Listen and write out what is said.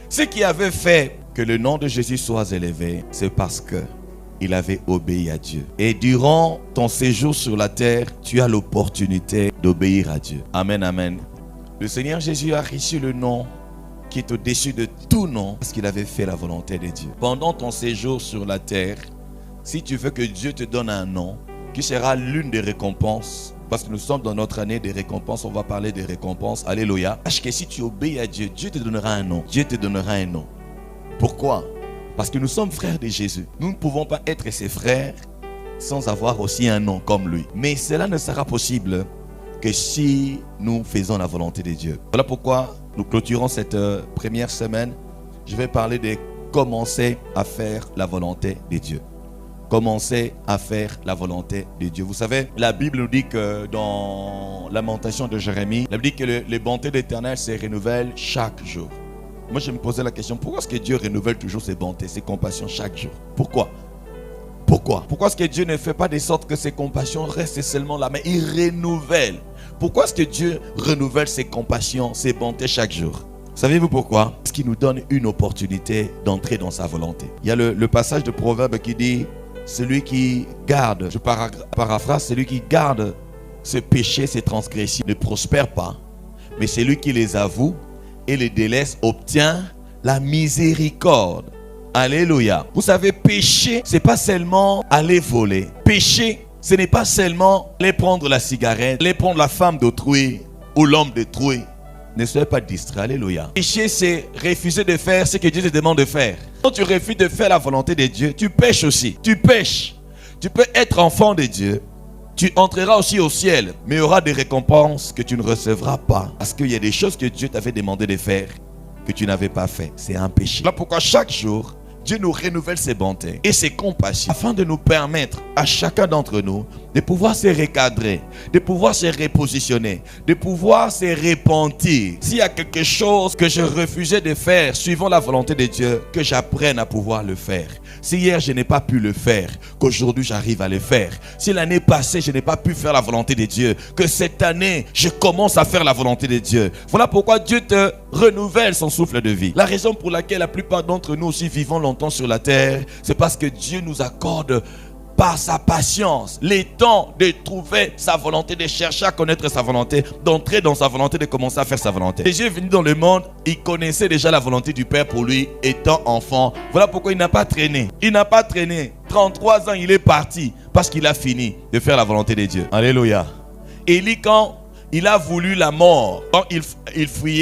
Ce qui avait fait que le nom de Jésus soit élevé, c'est parce que il avait obéi à Dieu. Et durant ton séjour sur la terre, tu as l'opportunité d'obéir à Dieu. Amen, amen. Le Seigneur Jésus a reçu le nom qui est au-dessus de tout nom parce qu'il avait fait la volonté de Dieu. Pendant ton séjour sur la terre, si tu veux que Dieu te donne un nom, qui sera l'une des récompenses, parce que nous sommes dans notre année des récompenses, on va parler des récompenses, alléluia. Sache que si tu obéis à Dieu, Dieu te donnera un nom. Dieu te donnera un nom. Pourquoi? Parce que nous sommes frères de Jésus. Nous ne pouvons pas être ses frères sans avoir aussi un nom comme lui. Mais cela ne sera possible que si nous faisons la volonté de Dieu. Voilà pourquoi nous clôturons cette première semaine. Je vais parler de commencer à faire la volonté de Dieu. Commencer à faire la volonté de Dieu. Vous savez, la Bible nous dit que dans Lamentation de Jérémie, la Bible dit que les bontés d'Éternel se renouvellent chaque jour. Moi, je me posais la question, pourquoi est-ce que Dieu renouvelle toujours ses bontés, ses compassions chaque jour? Pourquoi? Pourquoi est-ce que Dieu ne fait pas de sorte que ses compassions restent seulement là, mais il renouvelle? Pourquoi est-ce que Dieu renouvelle ses compassions, ses bontés chaque jour? Savez-vous pourquoi? Parce qu'il nous donne une opportunité d'entrer dans sa volonté. Il y a le passage de Proverbe qui dit, celui qui garde, je paraphrase, celui qui garde ses péchés, ses transgressions ne prospère pas, mais celui qui les avoue et les délaisse obtient la miséricorde. Alléluia. Vous savez, pécher, c'est pas seulement aller voler. Pécher, ce n'est pas seulement aller prendre la cigarette, aller prendre la femme d'autrui ou l'homme d'autrui. Ne soyez pas distrait. Alléluia. Pécher, c'est refuser de faire ce que Dieu te demande de faire. Quand tu refuses de faire la volonté de Dieu, tu pêches aussi. Tu pêches. Tu peux être enfant de Dieu. Tu entreras aussi au ciel, mais il y aura des récompenses que tu ne recevras pas. Parce qu'il y a des choses que Dieu t'avait demandé de faire que tu n'avais pas fait. C'est un péché. Là pourquoi chaque jour, Dieu nous renouvelle ses bontés et ses compassions afin de nous permettre à chacun d'entre nous de pouvoir se recadrer, de pouvoir se repositionner, de pouvoir se repentir. S'il y a quelque chose que je refusais de faire suivant la volonté de Dieu, que j'apprenne à pouvoir le faire. Si hier je n'ai pas pu le faire, qu'aujourd'hui j'arrive à le faire. Si l'année passée je n'ai pas pu faire la volonté de Dieu, que cette année je commence à faire la volonté de Dieu. Voilà pourquoi Dieu te renouvelle son souffle de vie. La raison pour laquelle la plupart d'entre nous aussi vivons longtemps sur la terre, c'est parce que Dieu nous accorde par sa patience les temps de trouver sa volonté, de chercher à connaître sa volonté, d'entrer dans sa volonté, de commencer à faire sa volonté. Jésus est venu dans le monde, il connaissait déjà la volonté du Père pour lui étant enfant. Voilà pourquoi il n'a pas traîné. Il n'a pas traîné. 33 ans, il est parti parce qu'il a fini de faire la volonté de Dieu. Alléluia. Élie, quand il a voulu la mort, quand il fuyait